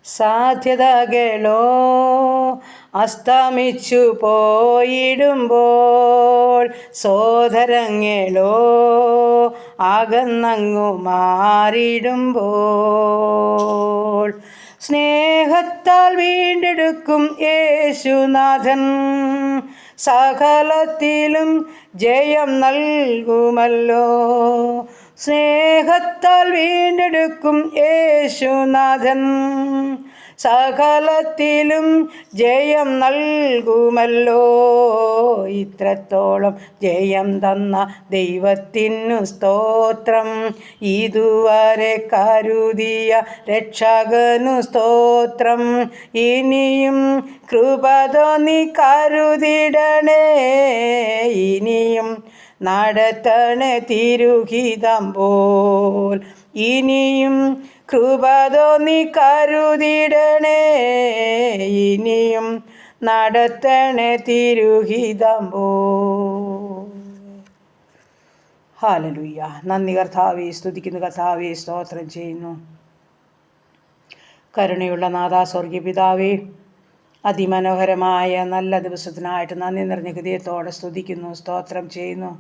സാധ്യതകളോ അസ്തമിച്ചു പോയിടുമ്പോൾ, സോദരങ്ങളോ അകന്നങ്ങു മാറിടുമ്പോൾ, സ്നേഹത്താൽ വീണ്ടെടുക്കും യേശുനാഥൻ സകലത്തിലും ജയം നൽകുമല്ലോ. സ്നേഹത്താൽ വീണ്ടെടുക്കും യേശുനാഥൻ സകലത്തിലും ജയം നൽകുമല്ലോ. ഇത്രത്തോളം ജയം തന്ന ദൈവത്തിനു സ്തോത്രം, ഇതുവരെ കരുതിയ രക്ഷകനു സ്തോത്രം. ഇനിയും കൃപ തോന്നി കരുതിടണേ, ഇനിയും നടത്തണേ തിരുഹിതം പോൽ. ഇനിയും കൃപ തോന്നി കരുതിടണേ, ഇനിയും നടത്തണേ തിരുഹിതം പോൽ. ഹല്ലേലൂയ. നന്ദി കർത്താവേ, സ്തുതിക്കുന്നു കർത്താവേ, സ്തോത്രം ചെയ്യുന്നു. കരുണയുള്ള നാഥാ, സ്വർഗീയ പിതാവേ, അതിമനോഹരമായ നല്ല ദിവസത്തിനായിട്ട് നന്ദി നിറഞ്ഞ ഹൃദയത്തോടെ സ്തുതിക്കുന്നു, സ്തോത്രം ചെയ്യുന്നു.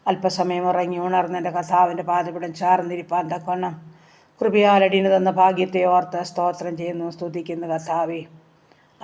അല്പസമയം ഉറങ്ങി ഉണർന്നെൻ്റെ കർത്താവിൻ്റെ പാദപിടം ചാർന്നിരിപ്പാൻ തക്കവണ്ണം കൃപയാലടിന് തന്ന ഭാഗ്യത്തെ ഓർത്ത് സ്തോത്രം ചെയ്യുന്നു, സ്തുതിക്കുന്നു കർത്താവേ.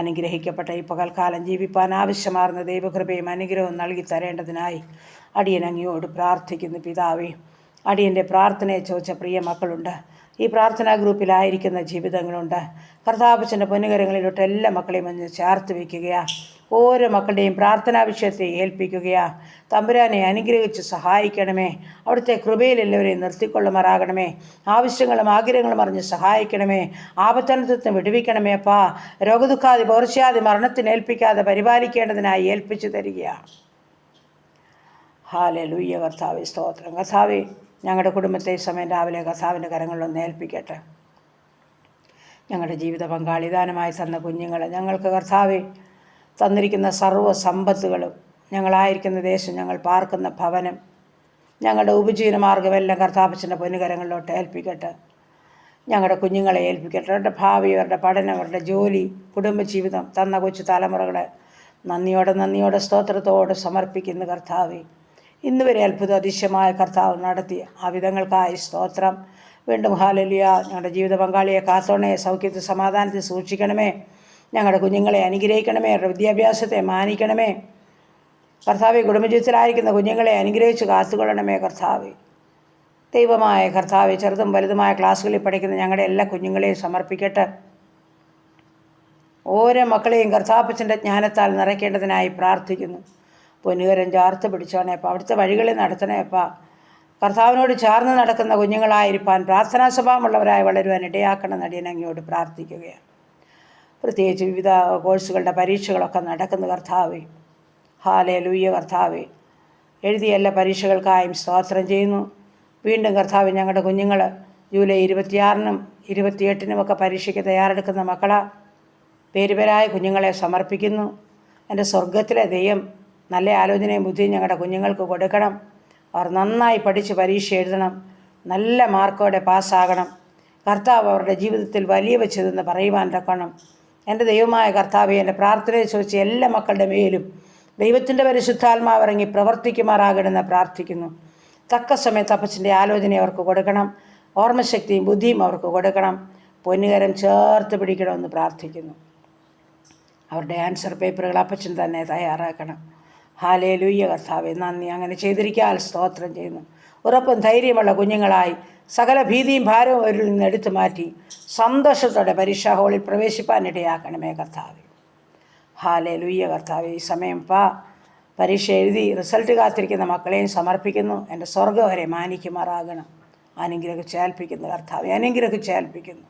അനുഗ്രഹിക്കപ്പെട്ട ഈ പകൽക്കാലം ജീവിപ്പാൻ ആവശ്യമാർന്ന ദൈവകൃപയും അനുഗ്രഹവും നൽകി തരേണ്ടതിനായി അടിയൻ അങ്ങയോട് പ്രാർത്ഥിക്കുന്നു പിതാവേ. അടിയൻ്റെ പ്രാർത്ഥനയെ ചോദിച്ച പ്രിയ മക്കളുണ്ട്, ഈ പ്രാർത്ഥനാ ഗ്രൂപ്പിലായിരിക്കുന്ന ജീവിതങ്ങളുണ്ട്. കർത്താപ്പച്ചൻ്റെ പൊന്നുകരങ്ങളിലോട്ട് എല്ലാ മക്കളെയും ഒന്ന് ചേർത്ത് വയ്ക്കുകയാണ്. ഓരോ മക്കളുടെയും പ്രാർത്ഥനാ വിഷയത്തെ ഏൽപ്പിക്കുകയാണ്. തമ്പുരാനെ അനുഗ്രഹിച്ച് സഹായിക്കണമേ. അവിടുത്തെ കൃപയിൽ എല്ലാവരെയും നിർത്തിക്കൊള്ളുമാറാകണമേ. ആവശ്യങ്ങളും ആഗ്രഹങ്ങളും അറിഞ്ഞ് സഹായിക്കണമേ. ആപത്തനത്വത്തിന് വിടുവിക്കണമേ അപ്പാ. രോഗദുഃഖാതി പകർച്ചയാതി മരണത്തിന് ഏൽപ്പിക്കാതെ പരിപാലിക്കേണ്ടതിനായി ഏൽപ്പിച്ചു തരികയാണ്. ഹല്ലേലൂയ. കർത്താവേ, സ്തോത്രം. കർത്താവേ, ഞങ്ങളുടെ കുടുംബത്തെ സമയം രാവിലെ കർത്താവിൻ്റെ കരങ്ങളിലൊന്ന് ഏൽപ്പിക്കട്ടെ. ഞങ്ങളുടെ ജീവിത പങ്കാളിദാനമായി തന്ന കുഞ്ഞുങ്ങൾ, ഞങ്ങൾക്ക് കർത്താവേ തന്നിരിക്കുന്ന സർവ്വ സമ്പത്തുകളും, ഞങ്ങളായിരിക്കുന്ന ദേശം, ഞങ്ങൾ പാർക്കുന്ന ഭവനം, ഞങ്ങളുടെ ഉപജീവനമാർഗ്ഗമെല്ലാം കർത്താപ്പച്ചൻ്റെ പൊന്നുകരങ്ങളിലോട്ട് ഏൽപ്പിക്കട്ടെ. ഞങ്ങളുടെ കുഞ്ഞുങ്ങളെ ഏൽപ്പിക്കട്ടെ. അവരുടെ ഭാവി, അവരുടെ പഠനം, അവരുടെ ജോലി, കുടുംബജീവിതം തന്ന കൊച്ചു തലമുറകളെ നന്ദിയോടെ സ്തോത്രത്തോടെ സമർപ്പിക്കുന്നു കർത്താവേ. ഇന്ന് വരെ അത്ഭുത അതിശയമായ കർത്താവ് നടത്തിയ ആ വിധങ്ങൾക്കായി സ്തോത്രം. വീണ്ടും ഹല്ലേലൂയ. ഞങ്ങളുടെ ജീവിത പങ്കാളിയെ കാത്തോണേ, സൗഖ്യത്തിൽ സമാധാനത്തിൽ സൂക്ഷിക്കണമേ. ഞങ്ങളുടെ കുഞ്ഞുങ്ങളെ അനുഗ്രഹിക്കണമേ, അവരുടെ വിദ്യാഭ്യാസത്തെ മാനിക്കണമേ കർത്താവേ. കുടുംബജീവിതത്തിലായിരിക്കുന്ന കുഞ്ഞുങ്ങളെ അനുഗ്രഹിച്ച് കാത്തുകൊള്ളണമേ കർത്താവേ. ദൈവമായ കർത്താവേ, ചെറുതും വലുതുമായ ക്ലാസ്സുകളിൽ പഠിക്കുന്ന ഞങ്ങളുടെ എല്ലാ കുഞ്ഞുങ്ങളെയും സമർപ്പിക്കട്ടെ. ഓരോ മക്കളെയും കർത്താപ്പച്ചൻ്റെ ജ്ഞാനത്താൽ നിറയ്ക്കേണ്ടതിനായി പ്രാർത്ഥിക്കുന്നു. പൊന്നുകരം ചാർത്ത് പിടിച്ചോണേ അപ്പം, അവിടുത്തെ വഴികളിൽ നടത്തണേ അപ്പം. കർത്താവിനോട് ചേർന്ന് നടക്കുന്ന കുഞ്ഞുങ്ങളായിരിക്കാൻ പ്രാർത്ഥനാ സ്വഭാവമുള്ളവരായി വളരുവാൻ ഇടയാക്കണം നടിയൻ അങ്ങയോട് പ്രാർത്ഥിക്കുകയാണ്. പ്രത്യേകിച്ച് വിവിധ കോഴ്സുകളുടെ പരീക്ഷകളൊക്കെ നടക്കുന്ന കർത്താവേ. ഹല്ലേലൂയ. കർത്താവേ, എഴുതിയ എല്ലാ പരീക്ഷകൾക്കായും സ്തോത്രം ചെയ്യുന്നു. വീണ്ടും കർത്താവ്, ഞങ്ങളുടെ കുഞ്ഞുങ്ങൾ ജൂലൈ 26-നും 28-നുമൊക്കെ പരീക്ഷയ്ക്ക് തയ്യാറെടുക്കുന്ന മക്കളാണ്. പേരുപേരായ കുഞ്ഞുങ്ങളെ സമർപ്പിക്കുന്നു. എൻ്റെ സ്വർഗത്തിലെ ദൈവം നല്ല ആലോചനയും ബുദ്ധിയും ഞങ്ങളുടെ കുഞ്ഞുങ്ങൾക്ക് കൊടുക്കണം. അവർ നന്നായി പഠിച്ച് പരീക്ഷ എഴുതണം, നല്ല മാർക്കോടെ പാസ്സാകണം. കർത്താവ് അവരുടെ ജീവിതത്തിൽ വലിയ വെച്ചതെന്ന് പറയുവാൻ തക്കണം. എൻ്റെ ദൈവമായ കർത്താവെ, എൻ്റെ പ്രാർത്ഥനയെ ചോദിച്ച് എല്ലാ മക്കളുടെ മേലും ദൈവത്തിൻ്റെ പരിശുദ്ധാത്മാവ് ഇറങ്ങി പ്രവർത്തിക്കുമാറാകണമെന്ന് പ്രാർത്ഥിക്കുന്നു. തക്ക സമയത്ത് അപ്പച്ചൻ്റെ ആലോചന അവർക്ക് കൊടുക്കണം. ഓർമ്മശക്തിയും ബുദ്ധിയും അവർക്ക് കൊടുക്കണം. പൊന്നുകരം ചേർത്ത് പിടിക്കണമെന്ന് പ്രാർത്ഥിക്കുന്നു. അവരുടെ ആൻസർ പേപ്പറുകൾ അപ്പച്ചൻ തന്നെ തയ്യാറാക്കണം. ഹല്ലേലൂയ. കർത്താവേ, നന്ദി. അങ്ങനെ ചെയ്തിരിക്കാൻ സ്തോത്രം ചെയ്യുന്നു. ഉറപ്പും ധൈര്യമുള്ള കുഞ്ഞുങ്ങളായി സകല ഭീതിയും ഭാരവും അവരിൽ നിന്ന് എടുത്തു മാറ്റി സന്തോഷത്തോടെ പരീക്ഷാ ഹാളിൽ പ്രവേശിപ്പാനിടയാക്കണമേ കർത്താവേ. ഹല്ലേലൂയ. കർത്താവേ, ഈ സമയം പരീക്ഷ എഴുതി റിസൾട്ട് കാത്തിരിക്കുന്ന മക്കളെയും സമർപ്പിക്കുന്നു. എൻ്റെ സ്വർഗ്ഗം അവരെ മാനിക്കുമാറാകണം. അനുഗ്രഹിച്ചേൽപ്പിക്കുന്നു കർത്താവേ, അനുഗ്രഹിച്ചേൽപ്പിക്കുന്നു.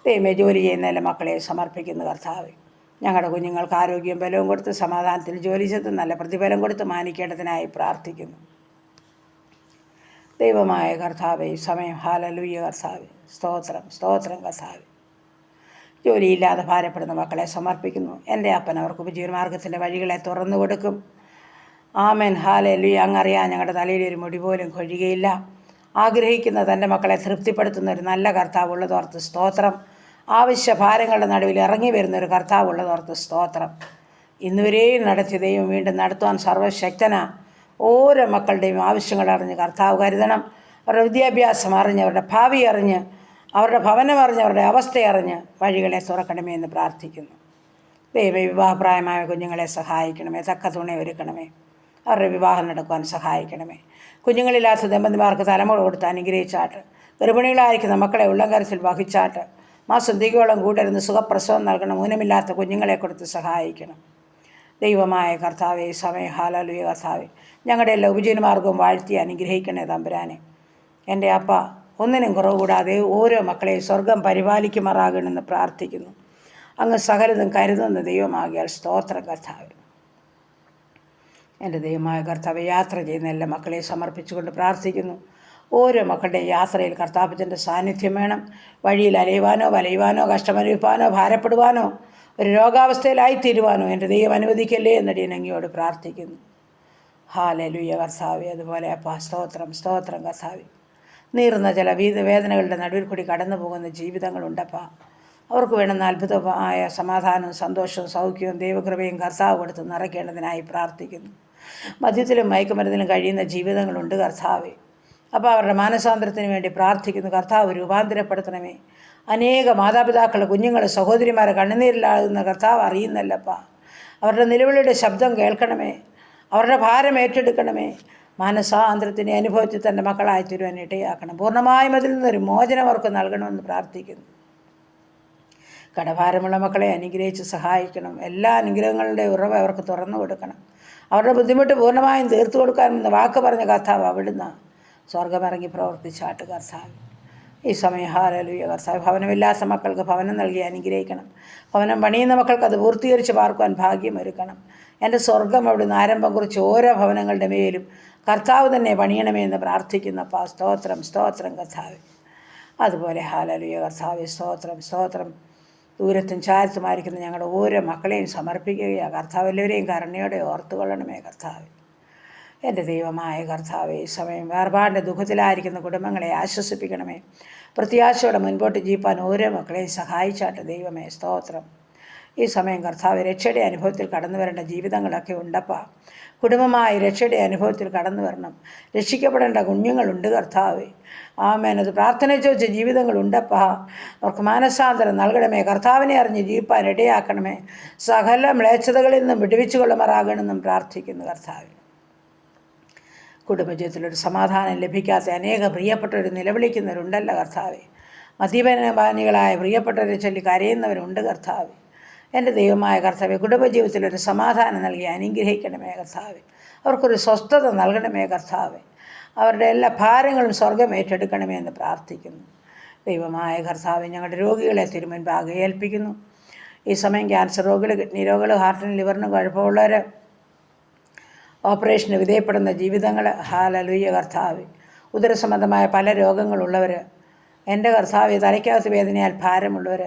ദൈവമേ, ജോലി ചെയ്യുന്ന എല്ലാ മക്കളെയും സമർപ്പിക്കുന്നു കർത്താവേ. ഞങ്ങളുടെ കുഞ്ഞുങ്ങൾക്ക് ആരോഗ്യം ബലവും കൊടുത്ത് സമാധാനത്തിൽ ജോലി ചെയ്ത് നല്ല പ്രതിഫലം കൊടുത്ത് മാനിക്കേണ്ടതിനായി പ്രാർത്ഥിക്കുന്നു. ദൈവമായ കർത്താവേ, ഈ സമയം ഹല്ലേലൂയ. കർത്താവേ, സ്തോത്രം, സ്തോത്രം കർത്താവേ. ജോലിയില്ലാതെ ഭാരപ്പെടുന്ന മക്കളെ സമർപ്പിക്കുന്നു. എൻ്റെ അപ്പൻ അവർക്ക് ഉപജീവനമാർഗ്ഗത്തിൻ്റെ വഴികളെ തുറന്നു കൊടുക്കും. ആമേൻ. ഹല്ലേലൂയ. അങ്ങറിയാൻ ഞങ്ങളുടെ തലയിൽ ഒരു മുടി പോലും കൊഴിയുകയില്ല. ആഗ്രഹിക്കുന്ന തൻ്റെ മക്കളെ തൃപ്തിപ്പെടുത്തുന്ന ഒരു നല്ല കർത്താവ് ഉള്ളതോർത്ത് സ്തോത്രം. ആവശ്യഭാരങ്ങളുടെ നടുവിൽ ഇറങ്ങി വരുന്നൊരു കർത്താവുള്ളതോർത്ത് സ്തോത്രം. ഇന്നുവരെയും നടത്തിയ ദൈവം വീണ്ടും നടത്തുവാൻ സർവ്വശക്തന. ഓരോ മക്കളുടെയും ആവശ്യങ്ങൾ അറിഞ്ഞ് കർത്താവ് കരുതണം. അവരുടെ വിദ്യാഭ്യാസം അറിഞ്ഞ്, അവരുടെ ഭാവി അറിഞ്ഞ്, അവരുടെ ഭവനം അറിഞ്ഞ്, അവരുടെ അവസ്ഥ അറിഞ്ഞ് വഴികളെ തുറക്കണമേ എന്ന് പ്രാർത്ഥിക്കുന്നു. വിവാഹപ്രായമായ കുഞ്ഞുങ്ങളെ സഹായിക്കണമേ, തക്ക തുണ ഒരുക്കണമേ, അവരുടെ വിവാഹം നടക്കുവാൻ സഹായിക്കണമേ. കുഞ്ഞുങ്ങളില്ലാത്ത ദമ്പതിമാർക്ക് തലമുറ കൊടുത്ത് അനുഗ്രഹിച്ചാട്ട്, ഗർഭിണികളായിരിക്കുന്ന മക്കളെ ഉള്ളംകരത്തിൽ വഹിച്ചാട്ട്, മാസം തികയോളം കൂടരുന്ന് സുഖപ്രസവം നൽകണം. ഊനമില്ലാത്ത കുഞ്ഞുങ്ങളെ കൊടുത്ത് സഹായിക്കണം. ദൈവമായ കർത്താവെ, സമയം ഹാലലുയ കർത്താവെ, ഞങ്ങളുടെ എല്ലാ ഉപജീവനമാർഗവും വാഴ്ത്തി അനുഗ്രഹിക്കണേ തമ്പുരാനെ. എൻ്റെ അപ്പ, ഒന്നിനും കുറവ് കൂടാതെ ഓരോ മക്കളെയും സ്വർഗം പരിപാലിക്കുമാറാകണമെന്ന് പ്രാർത്ഥിക്കുന്നു. അങ്ങ് സകലതും കരുതുന്ന ദൈവമാകിയാൽ സ്തോത്രം കർത്താവെ. എൻ്റെ ദൈവമായ കർത്താവെ, യാത്ര ചെയ്യുന്ന എല്ലാ മക്കളെയും സമർപ്പിച്ചുകൊണ്ട് പ്രാർത്ഥിക്കുന്നു. ഓരോ മക്കളുടെ യാത്രയിൽ കർത്താവിൻ്റെ സാന്നിധ്യം വേണം. വഴിയിൽ അലയുവാനോ വലയുവാനോ കഷ്ടമനുഭവിപ്പാനോ ഭാരപ്പെടുവാനോ ഒരു രോഗാവസ്ഥയിലായിത്തീരുവാനോ എൻ്റെ ദൈവം അനുവദിക്കല്ലേ എന്നടിയൻ അങ്ങയോട് പ്രാർത്ഥിക്കുന്നു. ഹാലലുയ കർത്താവെ. അതുപോലെ അപ്പാ, സ്തോത്രം സ്തോത്രം കർത്താവെ. നീറുന്ന ചില വേദനകളുടെ നടുവിൽ കൂടി കടന്നു പോകുന്ന ജീവിതങ്ങളുണ്ടപ്പാ. അവർക്ക് വേണ്ടുന്ന അത്ഭുതമായ സമാധാനവും സന്തോഷവും സൗഖ്യവും ദൈവകൃപയും കർത്താവ് കൊടുത്ത് നിറയ്ക്കേണ്ടതിനായി പ്രാർത്ഥിക്കുന്നു. മദ്യത്തിലും മയക്കുമരുന്നിലും കഴിയുന്ന ജീവിതങ്ങളുണ്ട് കർത്താവെ. അപ്പോൾ അവരുടെ മാനസാന്തരത്തിന് വേണ്ടി പ്രാർത്ഥിക്കുന്നു. കർത്താവ് രൂപാന്തരപ്പെടുത്തണമേ. അനേക മാതാപിതാക്കൾ, കുഞ്ഞുങ്ങൾ, സഹോദരിമാരെ കണ്ണുനീരിലാകുന്ന കർത്താവ് അറിയുന്നല്ലപ്പാ. അവരുടെ നിലവിളിയുടെ ശബ്ദം കേൾക്കണമേ. അവരുടെ ഭാരം ഏറ്റെടുക്കണമേ. മാനസാന്തരത്തിൻ്റെ അനുഭവത്തിൽ തൻ്റെ മക്കളായി തീരുവാൻ ഇടയാക്കണം. പൂർണ്ണമായും അതിൽ നിന്നൊരു മോചനം അവർക്ക് നൽകണമെന്ന് പ്രാർത്ഥിക്കുന്നു. കടഭാരമുള്ള മക്കളെ അനുഗ്രഹിച്ച് സഹായിക്കണം. എല്ലാ അനുഗ്രഹങ്ങളുടെ ഉറവ് അവർക്ക് തുറന്നു കൊടുക്കണം. അവരുടെ ബുദ്ധിമുട്ട് പൂർണ്ണമായും തീർത്തു കൊടുക്കാമെന്ന് വാക്ക് പറഞ്ഞ കർത്താവ് അവിടുന്ന് സ്വർഗമിറങ്ങി പ്രവർത്തിച്ചാട്ട് കർത്താവ്. ഈ സമയം ഹാലലുയ കർത്താവ്. ഭവനമില്ലാത്ത മക്കൾക്ക് ഭവനം നൽകി അനുഗ്രഹിക്കണം. ഭവനം പണിയുന്ന മക്കൾക്ക് അത് പൂർത്തീകരിച്ച് പാർക്കുവാൻ ഭാഗ്യമൊരുക്കണം. എൻ്റെ സ്വർഗം അവിടുന്ന് ആരംഭം കുറിച്ച് ഓരോ ഭവനങ്ങളുടെ മേലും കർത്താവ് തന്നെ പണിയണമേ എന്ന് പ്രാർത്ഥിക്കുന്നപ്പാ. സ്തോത്രം സ്തോത്രം കർത്താവ്. അതുപോലെ ഹാലലുയ കർത്താവ്. സ്തോത്രം സ്തോത്രം. ദൂരത്തും ചാരത്തുമായിരിക്കുന്ന ഞങ്ങളുടെ ഓരോ മക്കളെയും സമർപ്പിക്കുകയാണ് കർത്താവ്. എല്ലാവരെയും കരുണയോടെ ഓർത്തുകൊള്ളണമേ കർത്താവ്. എൻ്റെ ദൈവമായ കർത്താവെ, ഈ സമയം വേർപാടിൻ്റെ ദുഃഖത്തിലായിരിക്കുന്ന കുടുംബങ്ങളെ ആശ്വസിപ്പിക്കണമേ. പ്രത്യാശയോടെ മുൻപോട്ട് ജീവിപ്പാൻ ഓരോ മക്കളെയും സഹായിച്ചാട്ട് ദൈവമേ. സ്തോത്രം. ഈ സമയം കർത്താവ്, രക്ഷയുടെ അനുഭവത്തിൽ കടന്നു വരേണ്ട ജീവിതങ്ങളൊക്കെ ഉണ്ടപ്പാ. കുടുംബമായി രക്ഷയുടെ അനുഭവത്തിൽ കടന്നു വരണം. രക്ഷിക്കപ്പെടേണ്ട കുഞ്ഞുങ്ങളുണ്ട് കർത്താവെ. ആമേൻ. അത് പ്രാർത്ഥന ചോദിച്ച ജീവിതങ്ങളുണ്ടപ്പാ. അവർക്ക് മാനസാന്തരം നൽകണമേ. കർത്താവിനെ അറിഞ്ഞ് ജീവിപ്പാൻ ഇടയാക്കണമേ. സകല മ്ലേച്ഛതകളിൽ നിന്നും വിടുവിച്ചു കൊള്ളുമാറാകണമെന്നും പ്രാർത്ഥിക്കുന്നു കർത്താവ്. കുടുംബജീവിതത്തിലൊരു സമാധാനം ലഭിക്കാത്ത അനേക പ്രിയപ്പെട്ടവർ നിലവിളിക്കുന്നവരുണ്ടല്ലോ കർത്താവെ. മദ്യപാനികളായ പ്രിയപ്പെട്ടവരെ ചൊല്ലി കരയുന്നവരുണ്ട് കർത്താവെ. എൻ്റെ ദൈവമായ കർത്താവെ, കുടുംബജീവിതത്തിലൊരു സമാധാനം നൽകി അനുഗ്രഹിക്കണമേ കർത്താവെ. അവർക്കൊരു സ്വസ്ഥത നൽകണമേ കർത്താവെ. അവരുടെ എല്ലാ ഭാരങ്ങളും സ്വർഗം ഏറ്റെടുക്കണമേ എന്ന് പ്രാർത്ഥിക്കുന്നു. ദൈവമായ കർത്താവെ, ഞങ്ങളുടെ രോഗികളെ തിരുമുൻപാകെ ഏൽപ്പിക്കുന്നു. ഈ സമയം ക്യാൻസർ രോഗികൾ, കിഡ്നി രോഗികൾ, ഹാർട്ടിനും ലിവറിനും കുഴപ്പമുള്ളവർ, ഓപ്പറേഷന് വിധേയപ്പെടുന്ന ജീവിതങ്ങൾ, ഹാലലുയ്യ കർത്താവെ. ഉദരസംബന്ധമായ പല രോഗങ്ങളുള്ളവർ, എൻ്റെ കർത്താവെ, തലയ്ക്കകത്ത് വേദനയാൽ ഭാരമുള്ളവർ,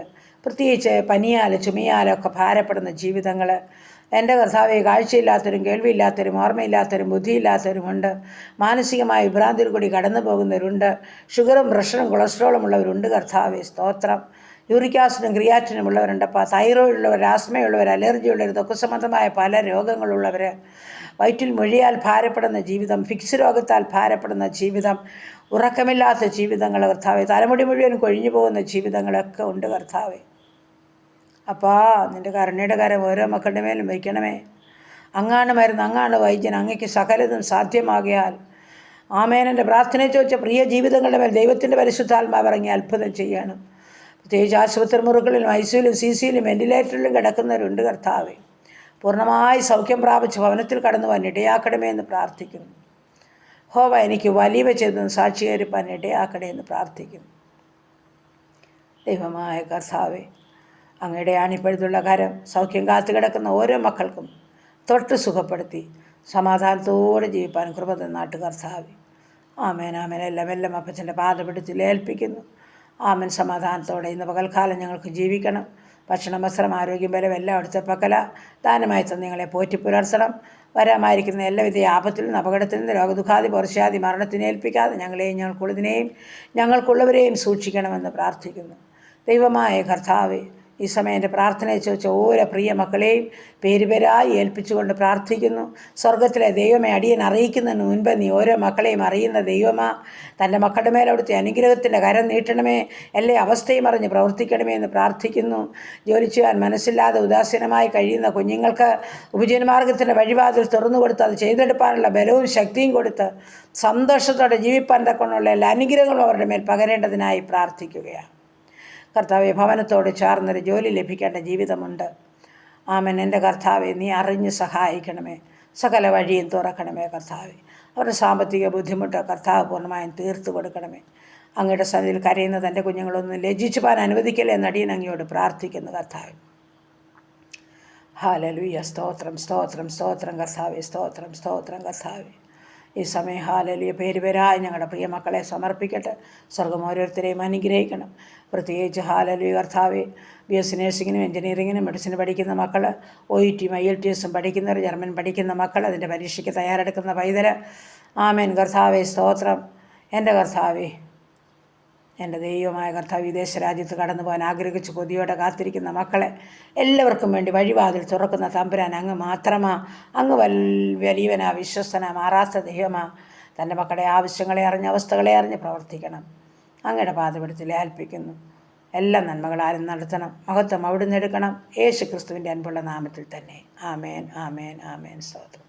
പ്രത്യേകിച്ച് പനിയാൽ ചുമയാലൊക്കെ ഭാരപ്പെടുന്ന ജീവിതങ്ങൾ, എൻ്റെ കർത്താവെ, കാഴ്ചയില്ലാത്തവരും കേൾവിയില്ലാത്തവരും ഓർമ്മയില്ലാത്തവരും ബുദ്ധിയില്ലാത്തവരുമുണ്ട്. മാനസികമായ വിഭ്രാന്തിയിൽ കൂടി കടന്നു പോകുന്നവരുണ്ട്. ഷുഗറും പ്രഷറും കൊളസ്ട്രോളും ഉള്ളവരുണ്ട് കർത്താവെ. സ്തോത്രം. യൂറിക് ആസിഡും ക്രിയാറ്റിനും ഉള്ളവരുണ്ടപ്പോൾ, തൈറോയിഡ് ഉള്ളവർ, ആസ്മയുള്ളവർ, അലർജി ഉള്ളവർ, ത്വക്ക് സംബന്ധമായ പല രോഗങ്ങളുള്ളവർ, വയറ്റിൽ മൊഴിയാൽ ഭാരപ്പെടുന്ന ജീവിതം, ഫിക്സ് രോഗത്താൽ ഭാരപ്പെടുന്ന ജീവിതം, ഉറക്കമില്ലാത്ത ജീവിതങ്ങൾ കർത്താവെ, തലമുടി മുഴുവൻ കൊഴിഞ്ഞു പോകുന്ന ജീവിതങ്ങളൊക്കെ ഉണ്ട് കർത്താവെ. അപ്പാ, നിൻ്റെ കരുണയുടെ കരം ഓരോ മക്കളുടെ മേലും വയ്ക്കണമേ. അങ്ങാണ് മരുന്ന്, അങ്ങാണ് വൈദ്യൻ, അങ്ങയ്ക്ക് സകലതും സാധ്യമാകിയാൽ ആമേനൻ്റെ പ്രാർത്ഥനയെ ചോദിച്ച പ്രിയ ജീവിതങ്ങളുടെ മേൽ ദൈവത്തിൻ്റെ പരിശുദ്ധാത്മാവ് ഇറങ്ങി അത്ഭുതം ചെയ്യണം. പ്രത്യേകിച്ച് ആശുപത്രി മുറികളിലും ഐസിയിലും സിസിയിലും വെന്റിലേറ്ററിലും കിടക്കുന്നവരുണ്ട് കർത്താവെ. പൂർണ്ണമായി സൗഖ്യം പ്രാപിച്ച് ഭവനത്തിൽ കടന്നു പോകാൻ ഇടയാക്കണമേ എന്ന് പ്രാർത്ഥിക്കുന്നു. ഹോവ, എനിക്ക് വലിയ ചെയ്തെന്ന് സാക്ഷീകരിപ്പാൻ ഇടയാക്കണേ എന്ന് പ്രാർത്ഥിക്കുന്നു. ദൈവമായ കർത്താവെ, അങ്ങയുടെ ആണിപ്പഴുത്തുള്ള കരം സൗഖ്യം കാത്തു കിടക്കുന്ന ഓരോ മക്കൾക്കും തൊട്ട് സുഖപ്പെടുത്തി സമാധാനത്തോടെ ജീവിപ്പാൻ കൃപ തന്നാട്ട് കർത്താവെ. ആമേൻ ആമേൻ. എല്ലാം അപ്പച്ചൻ്റെ പാദപിടുത്തിൽ ഏൽപ്പിക്കുന്നു. ആമൻ. സമാധാനത്തോടെ ഇന്ന് പകൽക്കാലം ഞങ്ങൾക്ക് ജീവിക്കണം. ഭക്ഷണം, വസ്ത്രം, ആരോഗ്യം, ബലം എല്ലാം അവിടുത്തെ പക്കല ദാനമായി തന്ന് നിങ്ങളെ പോറ്റി പുലർത്തണം. വരാമായിരിക്കുന്ന എല്ലാവിധ ആപത്തിൽ നിന്ന്, അപകടത്തിൽ നിന്ന്, രോഗദുഃഖാതി പൗർഷ്യാദി മരണത്തിനെ ഏൽപ്പിക്കാതെ ഞങ്ങളെയും ഞങ്ങൾക്കുള്ളതിനെയും ഞങ്ങൾക്കുള്ളവരെയും സൂക്ഷിക്കണമെന്ന് പ്രാർത്ഥിക്കുന്നു. ദൈവമായ കർത്താവേ, ഈ സമയം എൻ്റെ പ്രാർത്ഥനയെ ചോദിച്ച ഓരോ പ്രിയ മക്കളെയും പേരുപേരായി ഏൽപ്പിച്ചുകൊണ്ട് പ്രാർത്ഥിക്കുന്നു. സ്വർഗത്തിലെ ദൈവമേ, അടിയൻ അറിയിക്കുന്നതിന് മുൻപ് നീ ഓരോ മക്കളെയും അറിയുന്ന ദൈവമാ. തൻ്റെ മക്കളുടെ മേൽ അവിടുത്തെ അനുഗ്രഹത്തിൻ്റെ കരം നീട്ടണമേ, എല്ലാ അവസ്ഥയും അറിഞ്ഞ് പ്രവർത്തിക്കണമേ എന്ന് പ്രാർത്ഥിക്കുന്നു. ജോലി ചെയ്യാൻ മനസ്സില്ലാതെ ഉദാസീനമായി കഴിയുന്ന കുഞ്ഞുങ്ങൾക്ക് ഉപജീവനമാർഗത്തിൻ്റെ വഴിവാതിൽ തുറന്നു കൊടുത്ത് അത് ചെയ്തെടുക്കാനുള്ള ബലവും ശക്തിയും കൊടുത്ത് സന്തോഷത്തോടെ ജീവിപ്പാൻ തക്കൊണ്ടുള്ള എല്ലാ അനുഗ്രഹങ്ങളും അവരുടെ മേൽ പകരേണ്ടതിനായി പ്രാർത്ഥിക്കുകയാണ്. കർത്താവെ, ഭവനത്തോട് ചേർന്നൊരു ജോലി ലഭിക്കേണ്ട ജീവിതമുണ്ട്. ആമൻ. എൻ്റെ കർത്താവെ, നീ അറിഞ്ഞ് സഹായിക്കണമേ, സകല വഴിയും തുറക്കണമേ കർത്താവെ. അവരുടെ സാമ്പത്തിക ബുദ്ധിമുട്ട് കർത്താവ് പൂർണ്ണമായും തീർത്തു കൊടുക്കണമേ. അങ്ങയുടെ സന്നിധിയിൽ കരയുന്ന തൻ്റെ കുഞ്ഞുങ്ങളൊന്നും ലജ്ജിച്ചു പോകാൻ അനുവദിക്കല്ലേ എന്ന് അടിയൻ അങ്ങയോട് പ്രാർത്ഥിക്കുന്നു കർത്താവെ. ഹല്ലേലൂയ. സ്തോത്രം സ്തോത്രം സ്തോത്രം കർത്താവെ, സ്തോത്രം സ്തോത്രം കർത്താവെ. ഈ സമയം ഹല്ലേലൂയ പേരുപേരായി ഞങ്ങളുടെ പ്രിയ മക്കളെ സമർപ്പിക്കട്ടെ. സ്വർഗ്ഗം ഓരോരുത്തരെയും അനുഗ്രഹിക്കണം. പ്രത്യേകിച്ച് ഹല്ലേലൂയ കർത്താവെ, BSc നഴ്സിങ്ങിനും എഞ്ചിനീയറിങ്ങിനും മെഡിസിന് പഠിക്കുന്ന മക്കൾ, OET IELTS പഠിക്കുന്നവർ, ജർമ്മൻ പഠിക്കുന്ന മക്കൾ, അതിൻ്റെ പരീക്ഷയ്ക്ക് തയ്യാറെടുക്കുന്ന പൈതൽ, ആമേൻ കർത്താവെ സ്തോത്രം. എൻ്റെ കർത്താവെ, എൻ്റെ ദൈവമായ കർത്താവ്, വിദേശ രാജ്യത്ത് കടന്നു പോകാൻ ആഗ്രഹിച്ച് കൊതിയോടെ കാത്തിരിക്കുന്ന മക്കളെ എല്ലാവർക്കും വേണ്ടി വഴിവാതിൽ തുറക്കുന്ന തമ്പുരാൻ അങ്ങ് മാത്രമാ. അങ്ങ് വലിയവനാ, വിശ്വസ്തനാ, മാറാത്ത ദൈവമാ. തൻ്റെ മക്കളുടെ ആവശ്യങ്ങളെ അറിഞ്ഞ് അവസ്ഥകളെ അറിഞ്ഞ് പ്രവർത്തിക്കണം. അങ്ങയുടെ പാദപീഠത്തിൽ ഏൽപ്പിക്കുന്നു. എല്ലാ നന്മകളാലും നടത്തണം. മഹത്വം അവിടുന്ന് എടുക്കണം. യേശു ക്രിസ്തുവിൻ്റെ അൻപുള്ള നാമത്തിൽ തന്നെ. ആമേൻ ആമേൻ ആമേൻ. സ്തോത്രം.